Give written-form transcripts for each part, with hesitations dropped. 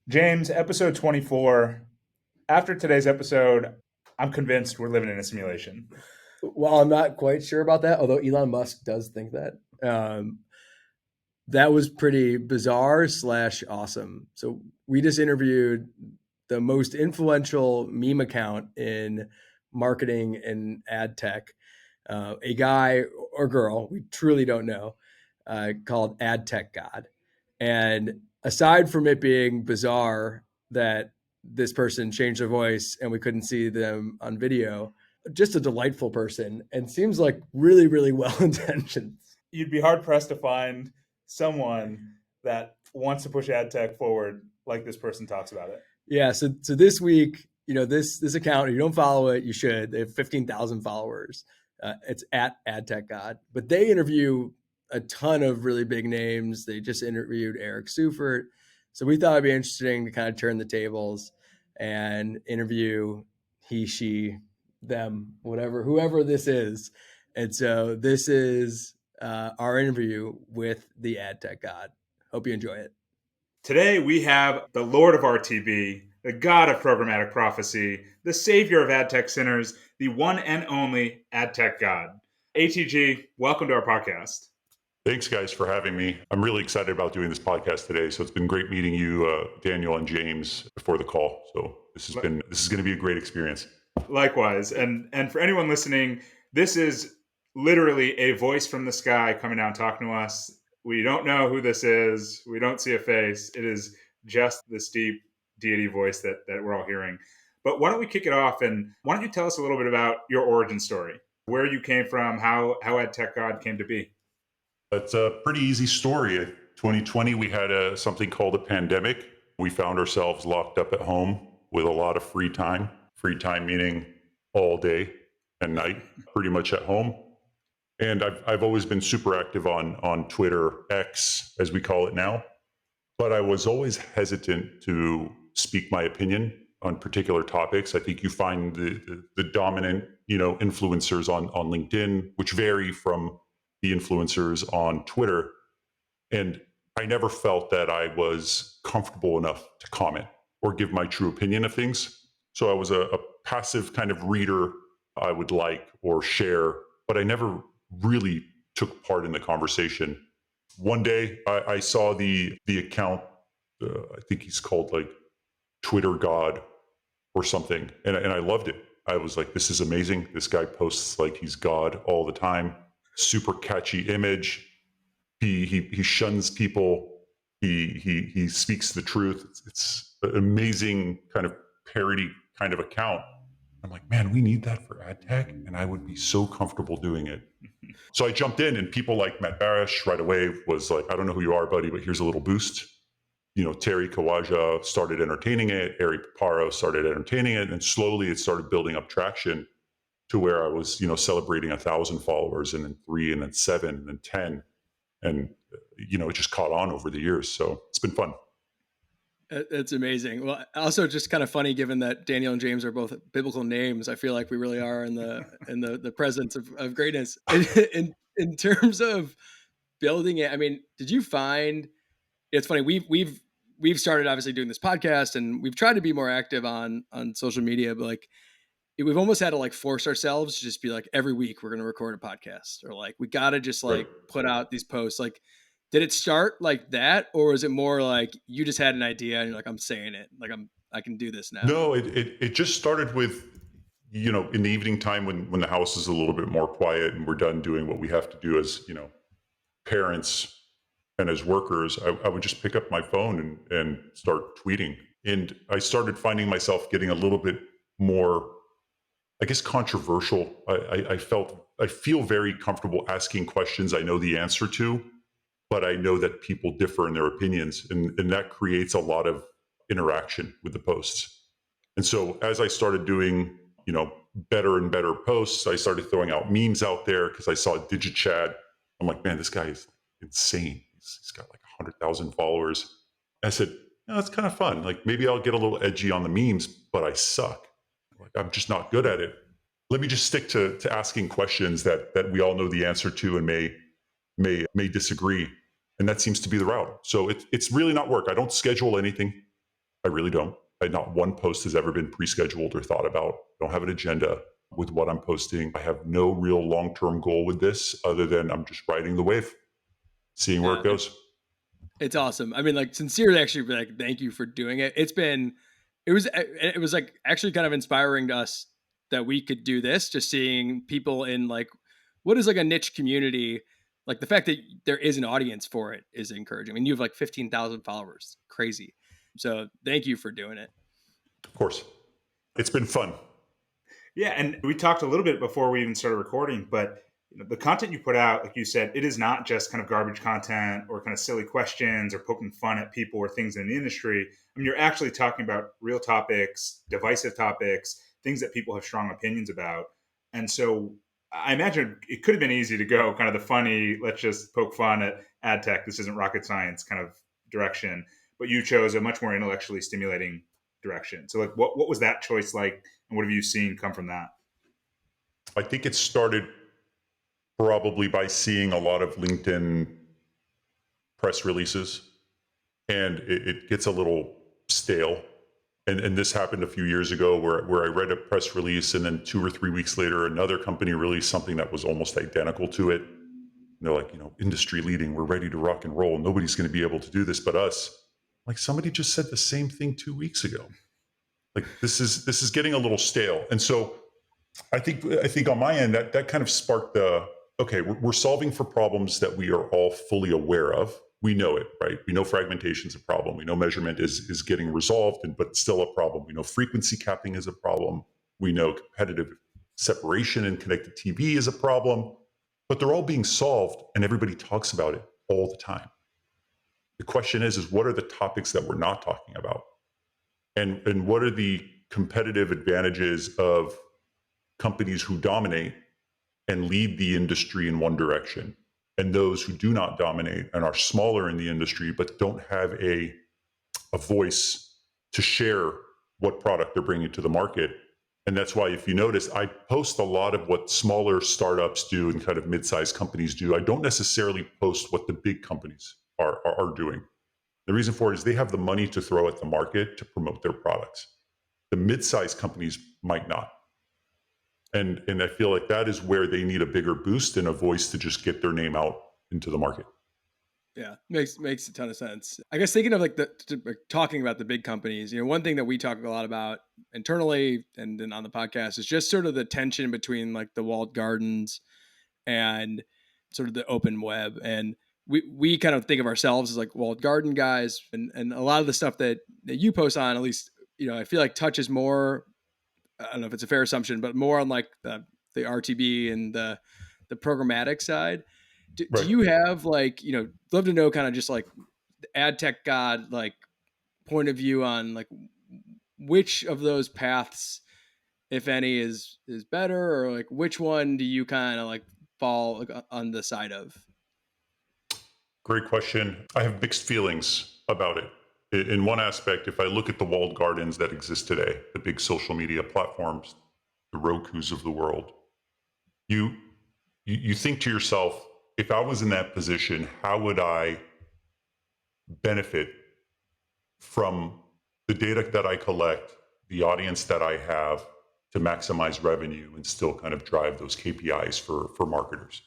James, episode 24. After today's episode, I'm convinced we're living in a simulation. Well, I'm not quite sure about that, although Elon Musk does think that. That was pretty bizarre slash awesome. So we just interviewed the most influential meme account in marketing and ad tech, a guy or girl, we truly don't know, called Ad Tech God. And aside from it being bizarre that this person changed their voice and we couldn't see them on video, just a delightful person and seems like really, really well intentioned. You'd be hard pressed to find someone that wants to push ad tech forward like this person talks about it. Yeah. So this week, this account, if you don't follow it, you should. They have 15,000 followers. It's at AdTechGod, but they interview a ton of really big names. They just interviewed Eric Seufert. So we thought it'd be interesting to kind of turn the tables and interview he, she, them, whatever, whoever this is. And so this is our interview with the Ad Tech God. Hope you enjoy it. Today, we have the Lord of RTB, the God of programmatic prophecy, the Savior of ad tech sinners, the one and only ad tech God. ATG, welcome to our podcast. Thanks, guys, for having me. I'm really excited about doing this podcast today. So it's been great meeting you, Daniel and James, before the call. So this is going to be a great experience. Likewise, and for anyone listening, this is literally a voice from the sky coming down talking to us. We don't know who this is. We don't see a face. It is just this deep deity voice that we're all hearing. But why don't we kick it off, and why don't you tell us a little bit about your origin story, where you came from, how Ad Tech God came to be? It's a pretty easy story. 2020, we had something called a pandemic. We found ourselves locked up at home with a lot of free time. Free time meaning all day and night, pretty much at home. And I've always been super active on Twitter, X, as we call it now. But I was always hesitant to speak my opinion on particular topics. I think you find the dominant, influencers on LinkedIn, which vary from the influencers on Twitter. And I never felt that I was comfortable enough to comment or give my true opinion of things. So I was a passive kind of reader. I would like or share, but I never really took part in the conversation. One day I saw the account, I think he's called like Twitter God or something. And I loved it. I was like, this is amazing. This guy posts like he's God all the time. Super catchy image. He shuns people. He speaks the truth. It's an amazing kind of parody kind of account. I'm like, man, we need that for ad tech, and I would be so comfortable doing it. So I jumped in, and people like Matt Barish right away was like, I don't know who you are, buddy, but here's a little boost. Terry Kawaja started entertaining it. Ari Paparo started entertaining it, and slowly it started building up traction to where I was, celebrating 1,000 followers, and then 3, and then 7, and then 10. And, it just caught on over the years. So it's been fun. That's amazing. Well, also just kind of funny, given that Daniel and James are both biblical names. I feel like we really are in the presence of greatness. In terms of building it, I mean, did you find it's funny? We've started obviously doing this podcast, and we've tried to be more active on social media, but like we've almost had to like force ourselves to just be like, every week we're going to record a podcast, or like we got to just like put out these posts. Like, did it start like that, or is it more like you just had an idea and you're like, I'm saying it, like I can do this now? No, it just started with, in the evening time when the house is a little bit more quiet and we're done doing what we have to do as, parents and as workers, I would just pick up my phone and start tweeting. And I started finding myself getting a little bit more, I guess, controversial. I feel very comfortable asking questions I know the answer to, but I know that people differ in their opinions, and that creates a lot of interaction with the posts. And so as I started doing, better and better posts, I started throwing out memes out there because I saw DigiChad. I'm like, man, this guy is insane. He's got like 100,000 followers. I said, that's kind of fun. Like, maybe I'll get a little edgy on the memes, but I suck. Like, I'm just not good at it. Let me just stick to asking questions that we all know the answer to and may disagree. And that seems to be the route. So it's really not work. I don't schedule anything. I really don't. Not one post has ever been pre-scheduled or thought about. I don't have an agenda with what I'm posting. I have no real long-term goal with this other than I'm just riding the wave, seeing where Yeah, it goes. it's awesome. I mean, like sincerely, actually, like thank you for doing it. It was like actually kind of inspiring to us that we could do this. Just seeing people in like what is like a niche community, like the fact that there is an audience for it is encouraging. I mean, you have like 15,000 followers, crazy. So thank you for doing it. Of course, it's been fun. Yeah, and we talked a little bit before we even started recording, but the content you put out, like you said, it is not just kind of garbage content or kind of silly questions or poking fun at people or things in the industry. I mean, you're actually talking about real topics, divisive topics, things that people have strong opinions about. And so I imagine it could have been easy to go kind of the funny, let's just poke fun at ad tech. This isn't rocket science kind of direction, but you chose a much more intellectually stimulating direction. So like what was that choice like, and what have you seen come from that? I think it started probably by seeing a lot of LinkedIn press releases, and it gets a little stale. And this happened a few years ago where I read a press release, and then 2 or 3 weeks later, another company released something that was almost identical to it. And they're like, industry leading, we're ready to rock and roll. Nobody's going to be able to do this but us. Like, somebody just said the same thing 2 weeks ago. Like, this is getting a little stale. And so I think on my end that kind of sparked the, okay, we're solving for problems that we are all fully aware of. We know it, right? We know fragmentation is a problem. We know measurement is getting resolved, but it's still a problem. We know frequency capping is a problem. We know competitive separation in connected TV is a problem, but they're all being solved and everybody talks about it all the time. The question is what are the topics that we're not talking about? And what are the competitive advantages of companies who dominate and lead the industry in one direction, and those who do not dominate and are smaller in the industry but don't have a voice to share what product they're bringing to the market. And that's why, if you notice, I post a lot of what smaller startups do and kind of mid-sized companies do. I don't necessarily post what the big companies are doing. The reason for it is they have the money to throw at the market to promote their products. The mid-sized companies might not. And I feel like that is where they need a bigger boost and a voice to just get their name out into the market. Yeah, makes a ton of sense. I guess thinking of like talking about the big companies, one thing that we talk a lot about internally and then on the podcast is just sort of the tension between like the walled gardens and sort of the open web. And we kind of think of ourselves as like walled garden guys, and a lot of the stuff that you post on, at least I feel like touches more. I don't know if it's a fair assumption, but more on like the RTB and the programmatic side. Do Right. you have like love to know kind of just like the ad tech god like point of view on like which of those paths, if any, is better, or like which one do you kind of like fall like, on the side of? Great question. I have mixed feelings about it. In one aspect, if I look at the walled gardens that exist today, the big social media platforms, the Rokus of the world, you you think to yourself, if I was in that position, how would I benefit from the data that I collect, the audience that I have to maximize revenue and still kind of drive those KPIs for marketers?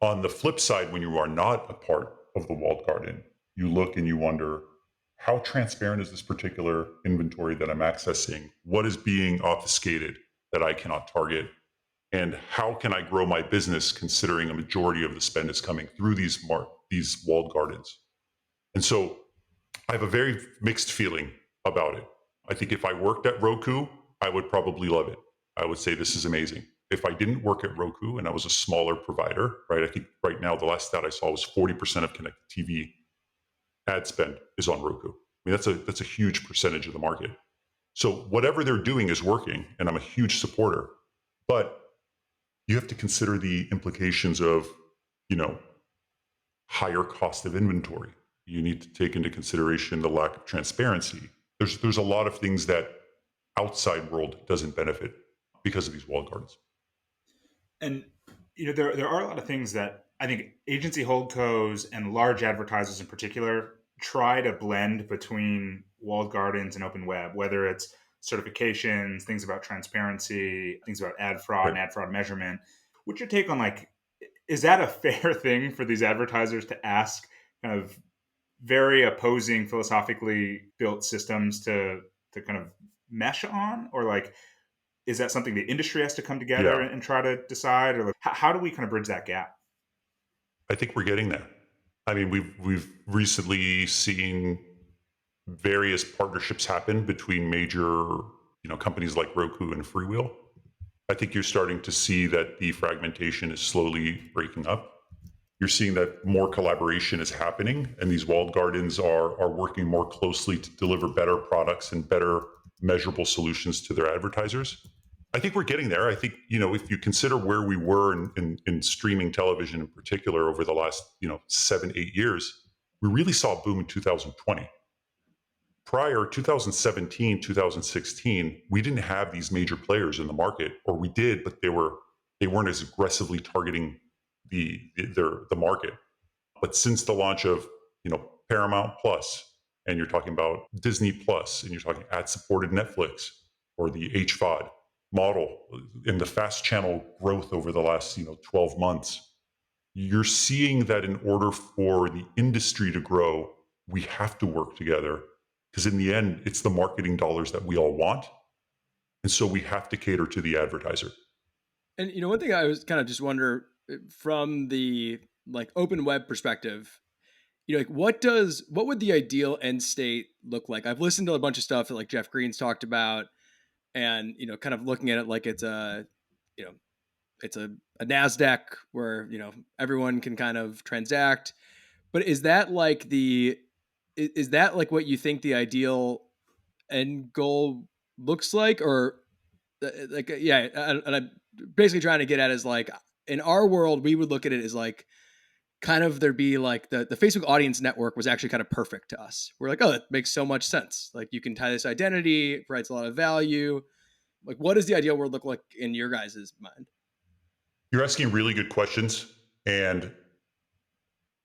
On the flip side, when you are not a part of the walled garden, you look and you wonder, how transparent is this particular inventory that I'm accessing? What is being obfuscated that I cannot target? And how can I grow my business considering a majority of the spend is coming through these walled gardens? And so I have a very mixed feeling about it. I think if I worked at Roku, I would probably love it. I would say this is amazing. If I didn't work at Roku and I was a smaller provider, right? I think right now the last stat I saw was 40% of connected TV ad spend is on Roku. I mean, that's a huge percentage of the market. So whatever they're doing is working, and I'm a huge supporter. But you have to consider the implications of, you know, higher cost of inventory. You need to take into consideration the lack of transparency. There's a lot of things that outside world doesn't benefit because of these walled gardens. And there are a lot of things that I think agency holdcos and large advertisers in particular try to blend between walled gardens and open web, whether it's certifications, things about transparency, things about ad fraud Right. and ad fraud measurement. What's your take on, like, is that a fair thing for these advertisers to ask kind of very opposing philosophically built systems to kind of mesh on? Or like, is that something the industry has to come together Yeah. and try to decide? Or like, how do we kind of bridge that gap? I think we're getting there. I mean, we've recently seen various partnerships happen between major, companies like Roku and Freewheel. I think you're starting to see that the fragmentation is slowly breaking up. You're seeing that more collaboration is happening, and these walled gardens are working more closely to deliver better products and better measurable solutions to their advertisers. I think we're getting there. I think, if you consider where we were in streaming television in particular over the last, 7, 8 years, we really saw a boom in 2020. Prior 2017, 2016, we didn't have these major players in the market, or we did, but they weren't as aggressively targeting the market. But since the launch of, Paramount Plus, and you're talking about Disney Plus, and you're talking ad-supported Netflix or the HVOD model, and the fast channel growth over the last 12 months, you're seeing that in order for the industry to grow, we have to work together, because in the end, it's the marketing dollars that we all want, and so we have to cater to the advertiser. And one thing I was kind of just wonder from the like open web perspective, like what would the ideal end state look like? I've listened to a bunch of stuff that like Jeff Green's talked about, and kind of looking at it like it's you know a Nasdaq where everyone can kind of transact. But is that like is that like what you think the ideal end goal looks like, or like yeah? And I'm basically trying to get at is like in our world we would look at it as like kind of there'd be like the Facebook audience network was actually kind of perfect to us. We're like, oh, it makes so much sense. Like you can tie this identity, it provides a lot of value. Like, what does the ideal world look like in your guys' mind? You're asking really good questions, and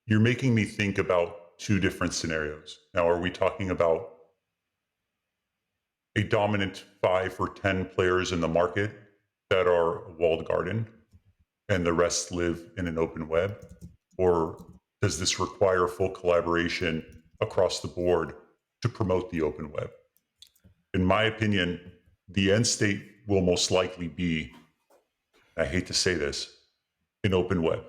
you're making me think about two different scenarios. Now, are we talking about a dominant 5 or 10 players in the market that are walled garden and the rest live in an open web? Or does this require full collaboration across the board to promote the open web? In my opinion, the end state will most likely be, I hate to say this, an open web.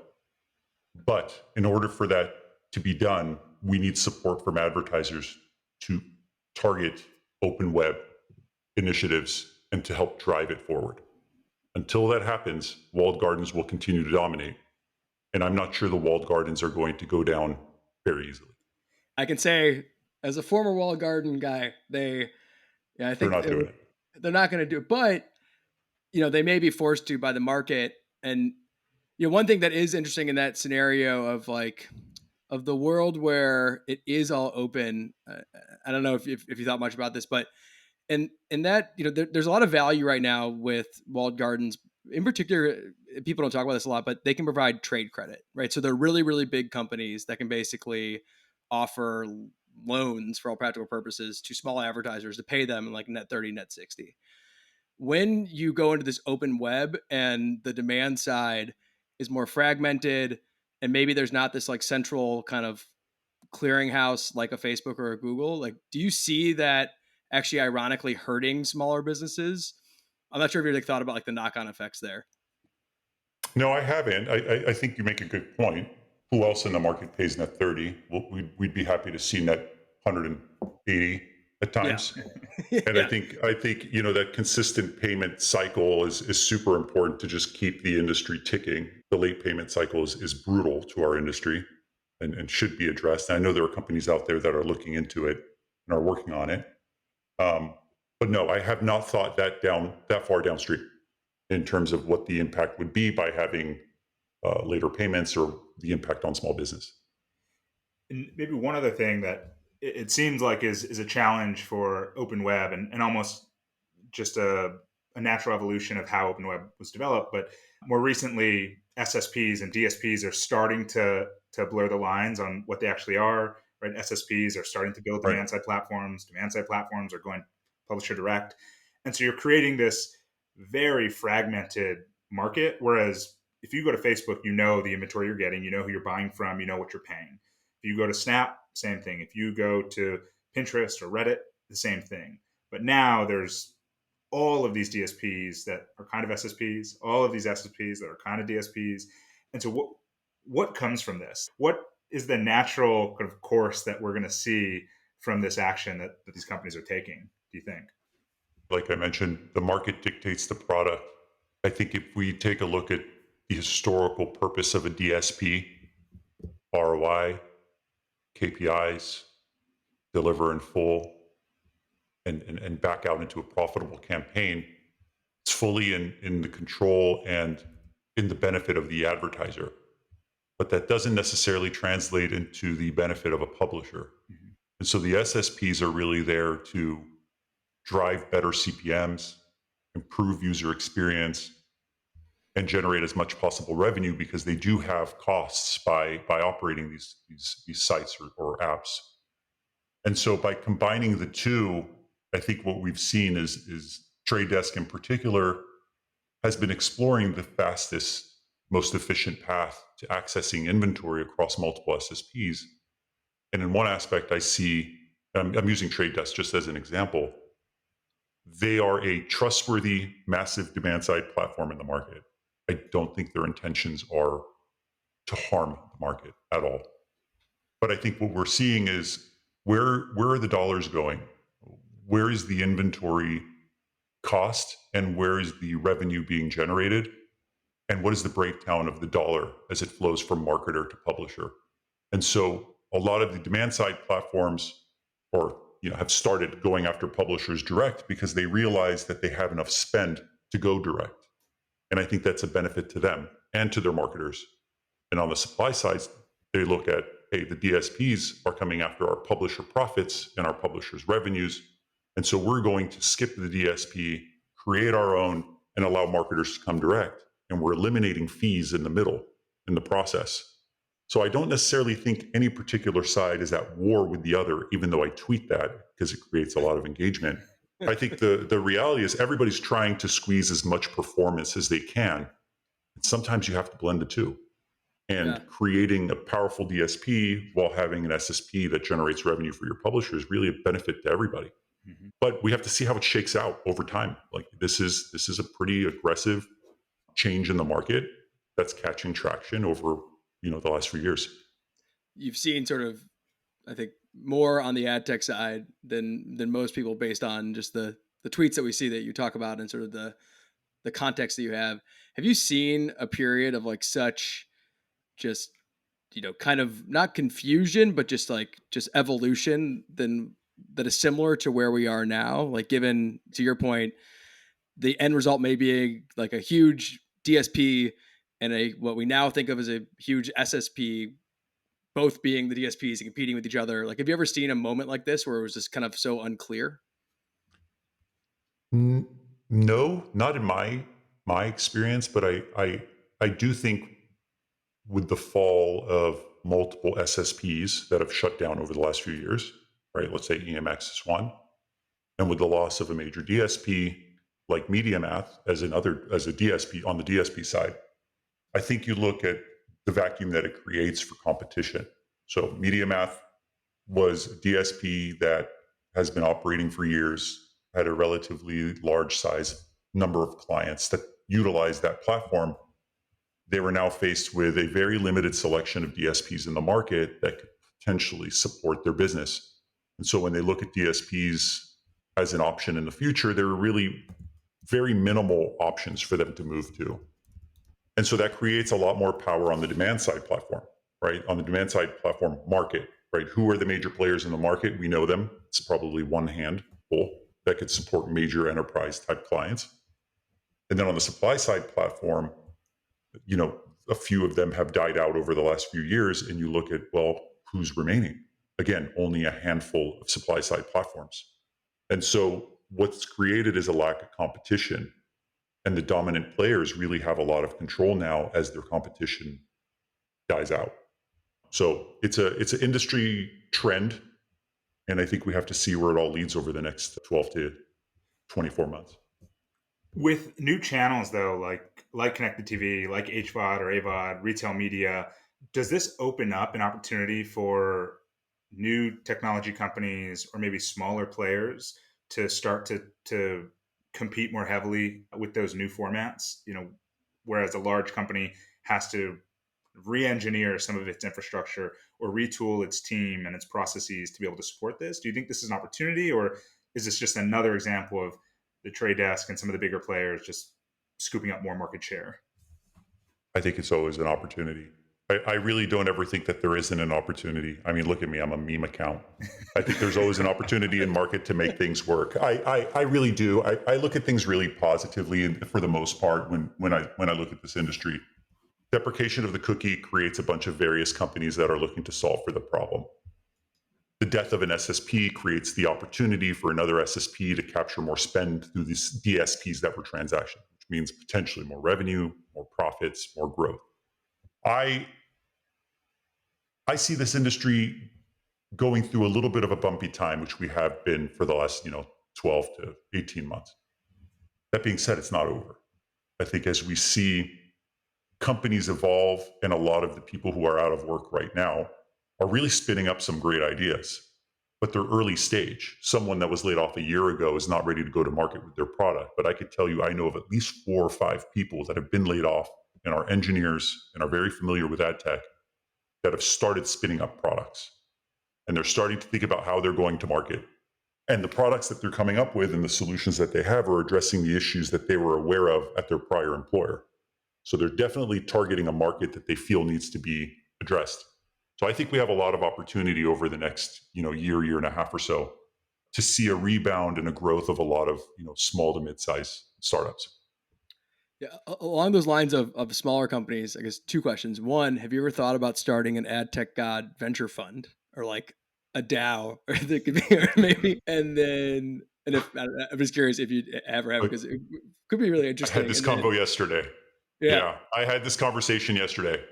But in order for that to be done, we need support from advertisers to target open web initiatives and to help drive it forward. Until that happens, walled gardens will continue to dominate. And I'm not sure the walled gardens are going to go down very easily. I can say, as a former walled garden guy, yeah, I They're think not doing it. they're not going to do it, but they may be forced to by the market. And one thing that is interesting in that scenario of like of the world where it is all open. I don't know if you thought much about this, but and that there's a lot of value right now with walled gardens. In particular, people don't talk about this a lot, but they can provide trade credit, right? So they're really really big companies that can basically offer loans for all practical purposes to small advertisers to pay them in like net 30, net 60. When you go into this open web and the demand side is more fragmented, and maybe there's not this like central kind of clearinghouse like a Facebook or a Google, like do you see that actually ironically hurting smaller businesses? I'm not sure if you like thought about like the knock-on effects there. No, I haven't. I think you make a good point. Who else in the market pays net 30? Well, we'd be happy to see net 180 at Yeah. times. And I Yeah. think I think that consistent payment cycle is super important to just keep the industry ticking. The late payment cycle is brutal to our industry, and should be addressed. And I know there are companies out there that are looking into it and are working on it. Um, but no, I have not thought that far downstream in terms of what the impact would be by having later payments or the impact on small business. And maybe one other thing that it seems like is a challenge for open web, and almost just a natural evolution of how open web was developed. But more recently, SSPs and DSPs are starting to blur the lines on what they actually are. right? SSPs are starting to build Right. demand side platforms. Demand side platforms are going publisher direct. And so you're creating this very fragmented market. Whereas if you go to Facebook, you know the inventory you're getting, you know who you're buying from, you know what you're paying. If you go to Snap, same thing. If you go to Pinterest or Reddit, the same thing. But now there's all of these DSPs that are kind of SSPs, all of these SSPs that are kind of DSPs. And so what comes from this? What is the natural kind of course that we're going to see from this action that these companies are taking, do you think? Like I mentioned, the market dictates the product. I think if we take a look at the historical purpose of a DSP, ROI, KPIs, deliver in full, and back out into a profitable campaign, it's fully in the control and in the benefit of the advertiser. But that doesn't necessarily translate into the benefit of a publisher. Mm-hmm. And so the SSPs are really there to drive better CPMs, improve user experience, and generate as much possible revenue because they do have costs by operating these sites or apps. And so by combining the two, I think what we've seen is Trade Desk in particular has been exploring the fastest, most efficient path to accessing inventory across multiple SSPs. And in one aspect, I see, I'm using Trade Desk just as an example, they are a trustworthy, massive demand side platform in the market. I don't think their intentions are to harm the market at all. But I think what we're seeing is where are the dollars going? Where is the inventory cost and where is the revenue being generated? And what is the breakdown of the dollar as it flows from marketer to publisher? And so a lot of the demand side platforms or have started going after publishers direct because they realize that they have enough spend to go direct. And I think that's a benefit to them and to their marketers. And on the supply side, they look at, hey, the DSPs are coming after our publisher profits and our publishers' revenues. And so we're going to skip the DSP, create our own, and allow marketers to come direct. And we're eliminating fees in the middle in the process. So I don't necessarily think any particular side is at war with the other, even though I tweet that because it creates a lot of engagement. I think the reality is everybody's trying to squeeze as much performance as they can. And sometimes you have to blend the two. Yeah. And creating a powerful DSP while having an SSP that generates revenue for your publisher is really a benefit to everybody. Mm-hmm. But we have to see how it shakes out over time. Like this is a pretty aggressive change in the market that's catching traction over the last few years. You've seen sort of, I think, more on the ad tech side than most people based on just the tweets that we see that you talk about and sort of the context that you have. Have you seen a period of like such just kind of not confusion but just evolution then that is similar to where we are now, like given to your point the end result may be like a huge DSP and a what we now think of as a huge SSP both being the DSPs and competing with each other? Like, have you ever seen a moment like this where it was just kind of so unclear? No, not in my experience, but I do think with the fall of multiple SSPs that have shut down over the last few years, right? Let's say EMX is one, and with the loss of a major DSP like MediaMath as a DSP on the DSP side, I think you look at the vacuum that it creates for competition. So MediaMath was a DSP that has been operating for years, had a relatively large size number of clients that utilize that platform. They were now faced with a very limited selection of DSPs in the market that could potentially support their business. And so when they look at DSPs as an option in the future, there are really very minimal options for them to move to. And so that creates a lot more power on the demand side platform, right? On the demand side platform market, right? Who are the major players in the market? We know them. It's probably one handful that could support major enterprise type clients. And then on the supply side platform, a few of them have died out over the last few years. And you look at, well, who's remaining? Again, only a handful of supply side platforms. And so what's created is a lack of competition. And the dominant players really have a lot of control now as their competition dies out. So it's an industry trend, and I think we have to see where it all leads over the next 12 to 24 months. With new channels though, like connected TV, like HVOD or AVOD, retail media, does this open up an opportunity for new technology companies or maybe smaller players to start to compete more heavily with those new formats? Whereas a large company has to re-engineer some of its infrastructure or retool its team and its processes to be able to support this. Do you think this is an opportunity, or is this just another example of the trade desk and some of the bigger players just scooping up more market share? I think it's always an opportunity. I really don't ever think that there isn't an opportunity. I mean, look at me, I'm a meme account. I think there's always an opportunity in market to make things work. I really do. I look at things really positively, and for the most part, when I look at this industry, deprecation of the cookie creates a bunch of various companies that are looking to solve for the problem. The death of an SSP creates the opportunity for another SSP to capture more spend through these DSPs that were transactional, which means potentially more revenue, more profits, more growth. I I see this industry going through a little bit of a bumpy time, which we have been for the last 12 to 18 months. That being said, it's not over. I think as we see companies evolve, and a lot of the people who are out of work right now are really spinning up some great ideas, but they're early stage. Someone that was laid off a year ago is not ready to go to market with their product. But I could tell you, I know of at least 4 or 5 people that have been laid off and are engineers and are very familiar with ad tech that have started spinning up products. And they're starting to think about how they're going to market. And the products that they're coming up with and the solutions that they have are addressing the issues that they were aware of at their prior employer. So they're definitely targeting a market that they feel needs to be addressed. So I think we have a lot of opportunity over the next, year and a half or so to see a rebound and a growth of a lot of, small to mid-size startups. Yeah, along those lines of smaller companies, I guess two questions. One, have you ever thought about starting an ad tech god venture fund or like a DAO, or that could be, or maybe, and then, and if I'm just curious if you ever have, But because it could be really I had interesting. this And then, convo yesterday. yeah, Yeah, I had this conversation yesterday.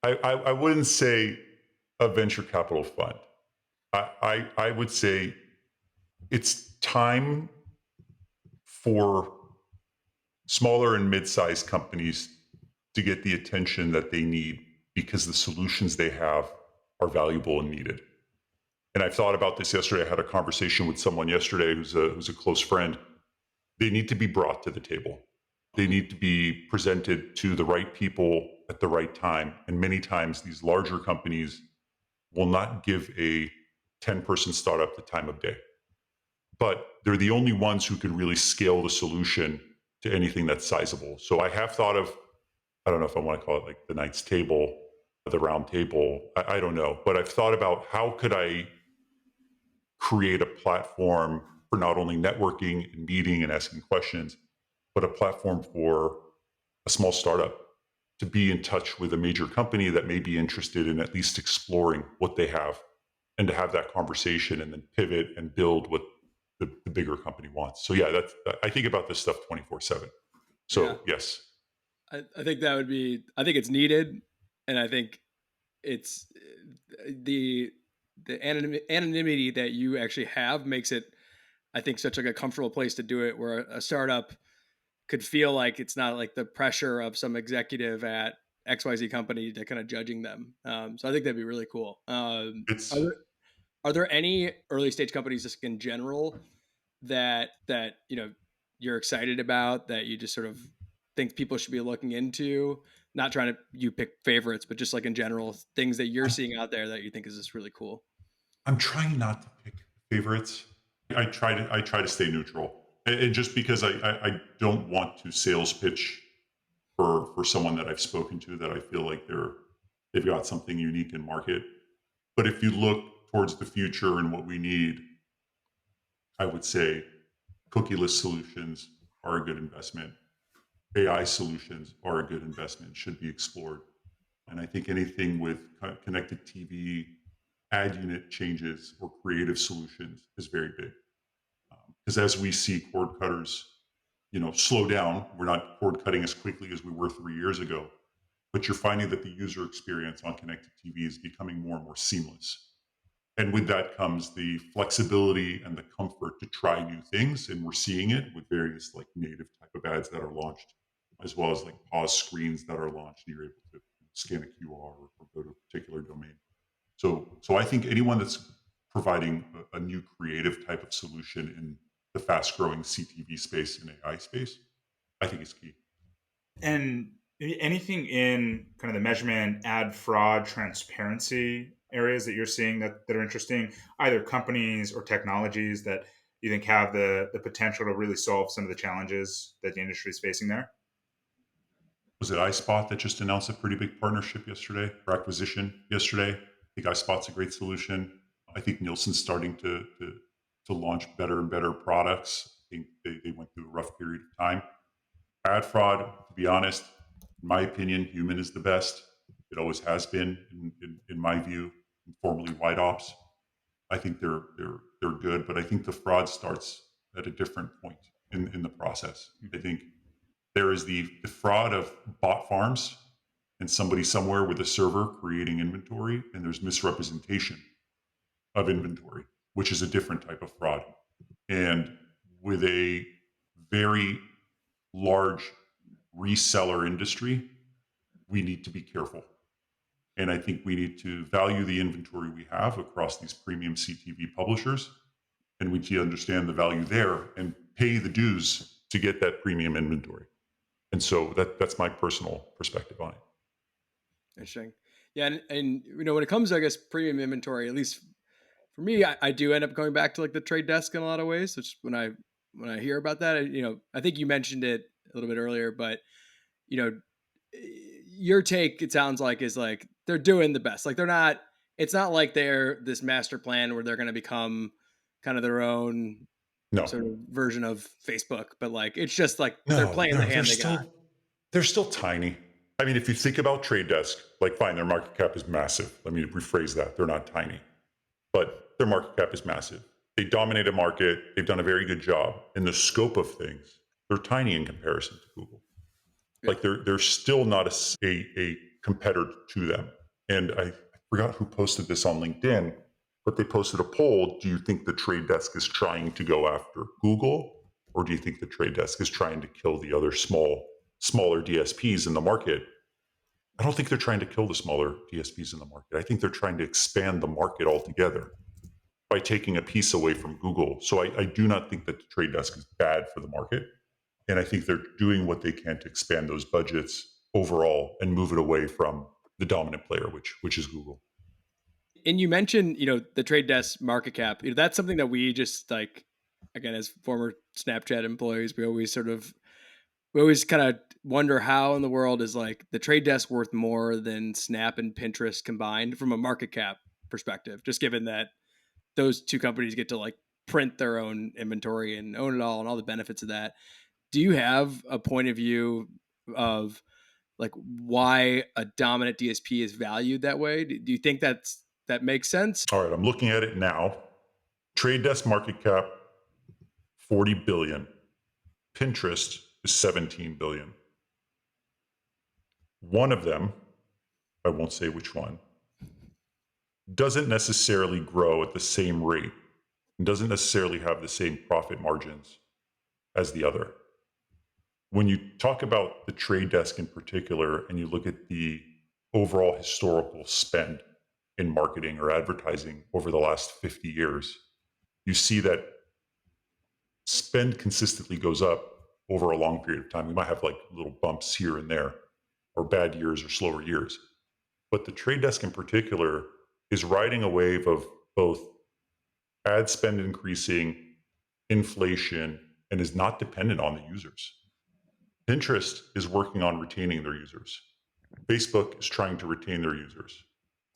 I wouldn't say a venture capital fund. I would say it's time for smaller and mid-sized companies to get the attention that they need because the solutions they have are valuable and needed. And I thought about this yesterday. I had a conversation with someone yesterday who's a close friend. They need to be brought to the table. They need to be presented to the right people at the right time. And many times these larger companies will not give a 10-person startup the time of day. But they're the only ones who can really scale the solution to anything that's sizable. So I have thought of, I don't know if I want to call it like the Knight's Table, the Round Table. I don't know. But I've thought about how could I create a platform for not only networking and meeting and asking questions, but a platform for a small startup to be in touch with a major company that may be interested in at least exploring what they have, and to have that conversation and then pivot and build what the bigger company wants. So yeah, I think about this stuff 24/7. yeah, So yes, I think that would be, I think it's needed. And I think it's the anonymity that you actually have makes it, I think, such like a comfortable place to do it, where a startup could feel like it's not like the pressure of some executive at XYZ company to kind of judging them. So I think that'd be really cool. it's Are there any early stage companies just in general that you're excited about, that you just sort of think people should be looking into? Not trying to you pick favorites, but just like in general, things that you're seeing out there that you think is just really cool. I'm trying not to pick favorites. I try to stay neutral, and just because I don't want to sales pitch for someone that I've spoken to that I feel like they've got something unique in market. But if you look towards the future and what we need, I would say cookieless solutions are a good investment. AI solutions are a good investment, should be explored. And I think anything with connected TV, ad unit changes, or creative solutions is very big. Because as we see cord cutters, slow down, we're not cord cutting as quickly as we were 3 years ago. but you're finding that the user experience on connected TV is becoming more and more seamless. And with that comes the flexibility and the comfort to try new things. And we're seeing it with various like native type of ads that are launched, as well as like pause screens that are launched. And you're able to scan a QR or go to a particular domain. So I think anyone that's providing a new creative type of solution in the fast growing CTV space and AI space, I think is key. And anything in kind of the measurement, ad fraud, transparency areas that you're seeing that are interesting, either companies or technologies that you think have the potential to really solve some of the challenges that the industry is facing there? Was it iSpot that just announced a pretty big partnership yesterday or acquisition yesterday? I think iSpot's a great solution. I think Nielsen's starting to launch better and better products. I think they went through a rough period of time. Ad fraud, to be honest, in my opinion, human is the best. It always has been, in my view, formerly white ops. I think they're good, but I think the fraud starts at a different point in the process. I think there is the fraud of bot farms and somebody somewhere with a server creating inventory, and there's misrepresentation of inventory, which is a different type of fraud. And with a very large reseller industry, we need to be careful. And I think we need to value the inventory we have across these premium CTV publishers. And we need to understand the value there and pay the dues to get that premium inventory. And so that's my personal perspective on it. Interesting. Yeah, and when it comes to, I guess, premium inventory, at least for me, I do end up going back to like the trade desk in a lot of ways. Which when I hear about that, I think you mentioned it a little bit earlier, but you know, your take, it sounds like, is like they're doing the best. Like they're not. It's not like they're this master plan where they're going to become kind of their own No, sort of version of Facebook, but like it's just like they're no, playing the no, hand they got. they're still tiny. I mean, if you think about Trade Desk, like fine, their market cap is massive. Let me rephrase that. They're not tiny, but their market cap is massive. They dominate a market. They've done a very good job. In the scope of things, they're tiny in comparison to Google. Yeah. Like they're still not a competitor to them. And I forgot who posted this on LinkedIn, but they posted a poll. Do you think the Trade Desk is trying to go after Google, or do you think the Trade Desk is trying to kill the other smaller DSPs in the market? I don't think they're trying to kill the smaller DSPs in the market. I think they're trying to expand the market altogether by taking a piece away from Google. So I do not think that the Trade Desk is bad for the market. And I think they're doing what they can to expand those budgets overall and move it away from the dominant player, which is Google. And you mentioned, the trade desk market cap. That's something that we just like, again, as former Snapchat employees, we always kind of wonder how in the world is like the trade desk worth more than Snap and Pinterest combined from a market cap perspective, just given that those two companies get to like print their own inventory and own it all and all the benefits of that. Do you have a point of view of like why a dominant DSP is valued that way? Do you think that makes sense? All right, I'm looking at it now. Trade Desk market cap 40 billion. Pinterest is 17 billion. One of them, I won't say which one, doesn't necessarily grow at the same rate and doesn't necessarily have the same profit margins as the other. When you talk about the Trade Desk in particular, and you look at the overall historical spend in marketing or advertising over the last 50 years, you see that spend consistently goes up over a long period of time. We might have like little bumps here and there, or bad years or slower years. But the Trade Desk in particular is riding a wave of both ad spend increasing, inflation, and is not dependent on the users. Pinterest is working on retaining their users. Facebook is trying to retain their users.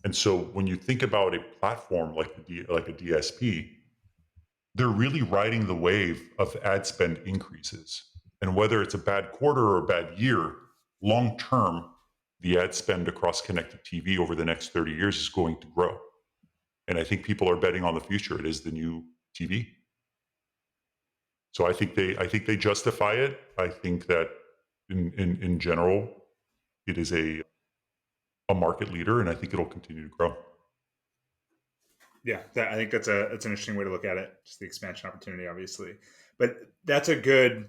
And so when you think about a platform like like a DSP, they're really riding the wave of ad spend increases. And whether it's a bad quarter or a bad year, long term, the ad spend across connected TV over the next 30 years is going to grow. And I think people are betting on the future. It is the new TV. So I think they justify it. I think that in general, it is a a market leader, and I think it'll continue to grow. Yeah, I think that's an interesting way to look at it. Just the expansion opportunity, obviously, but that's a good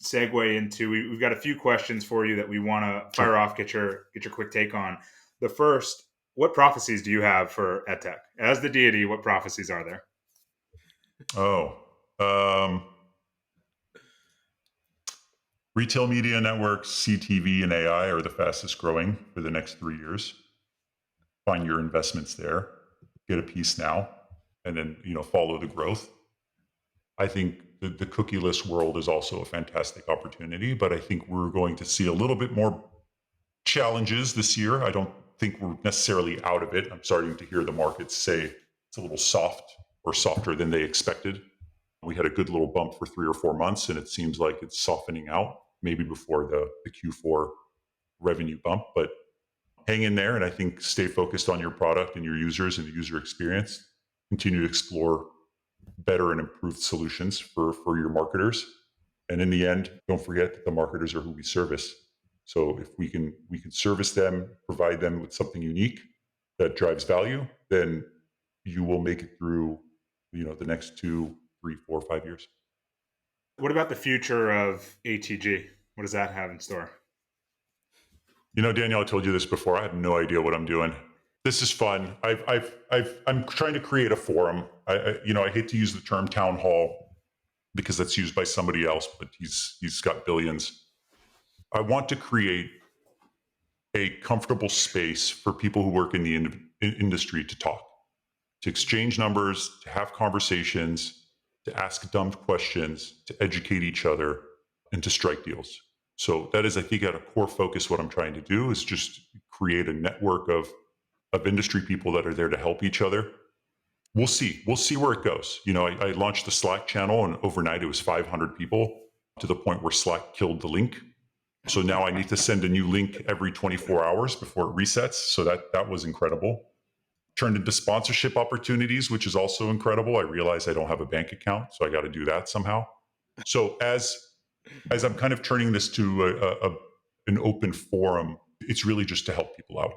segue into. We've got a few questions for you that we want to Sure. fire off. Get your quick take on. The first, what prophecies do you have for EdTech? As the deity, what prophecies are there? Oh, retail media networks, CTV, and AI are the fastest growing for the next 3 years. Find your investments there, get a piece now, and then follow the growth. I think the cookieless world is also a fantastic opportunity, but I think we're going to see a little bit more challenges this year. I don't think we're necessarily out of it. I'm starting to hear the markets say it's a little soft or softer than they expected. We had a good little bump for 3 or 4 months, and it seems like it's softening out, maybe before the Q4 revenue bump. But hang in there, and I think stay focused on your product and your users and the user experience. Continue to explore better and improved solutions for your marketers. And in the end, don't forget that the marketers are who we service. So if we can service them, provide them with something unique that drives value, then you will make it through the next 2, 3, 4, 5 years. What about the future of ATG? What does that have in store? Daniel, I told you this before. I have no idea what I'm doing. This is fun. I'm trying to create a forum. I hate to use the term town hall because that's used by somebody else, but he's got billions. I want to create a comfortable space for people who work in the industry to talk, to exchange numbers, to have conversations, to ask dumb questions, to educate each other, and to strike deals. So that is, I think, at a core focus, what I'm trying to do is just create a network of industry people that are there to help each other. We'll see. We'll see where it goes. I launched the Slack channel, and overnight it was 500 people, to the point where Slack killed the link. So now I need to send a new link every 24 hours before it resets. So that was incredible. Turned into sponsorship opportunities, which is also incredible. I realize I don't have a bank account, so I got to do that somehow. So as I'm kind of turning this to an open forum, it's really just to help people out.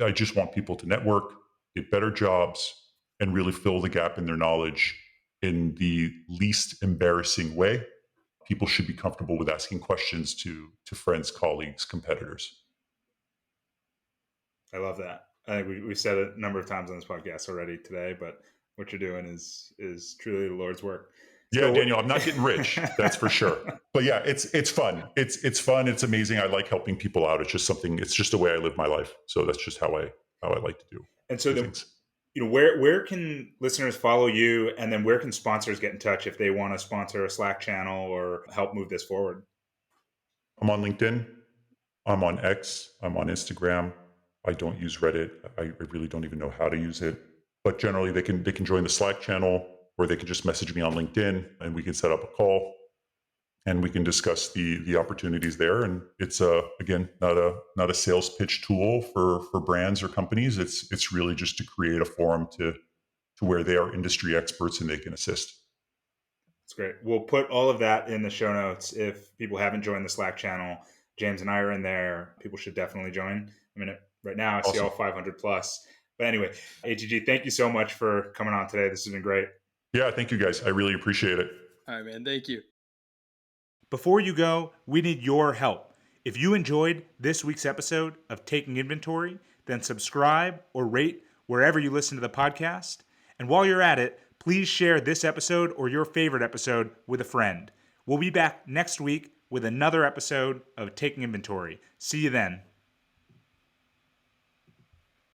I just want people to network, get better jobs, and really fill the gap in their knowledge in the least embarrassing way. People should be comfortable with asking questions to friends, colleagues, competitors. I love that. I think we said it a number of times on this podcast already today, but what you're doing is truly the Lord's work. Yeah, So, Daniel, I'm not getting rich, that's for sure. But yeah, it's fun. It's fun. It's amazing. I like helping people out. It's just something. It's just the way I live my life. So that's just how I like to and so do then, things. where can listeners follow you, and then where can sponsors get in touch if they want to sponsor a Slack channel or help move this forward? I'm on LinkedIn. I'm on X. I'm on Instagram. I don't use Reddit. I really don't even know how to use it. But generally, they can join the Slack channel, or they can just message me on LinkedIn, and we can set up a call, and we can discuss the opportunities there. And it's again not a sales pitch tool for brands or companies. It's really just to create a forum to where they are industry experts and they can assist. That's great. We'll put all of that in the show notes. If people haven't joined the Slack channel, James and I are in there. People should definitely join. I mean, right now I see Awesome. all 500 plus. But anyway, ATG, thank you so much for coming on today. This has been great. Yeah, thank you guys. I really appreciate it. All right, man. Thank you. Before you go, we need your help. If you enjoyed this week's episode of Taking Inventory, then subscribe or rate wherever you listen to the podcast. And while you're at it, please share this episode or your favorite episode with a friend. We'll be back next week with another episode of Taking Inventory. See you then.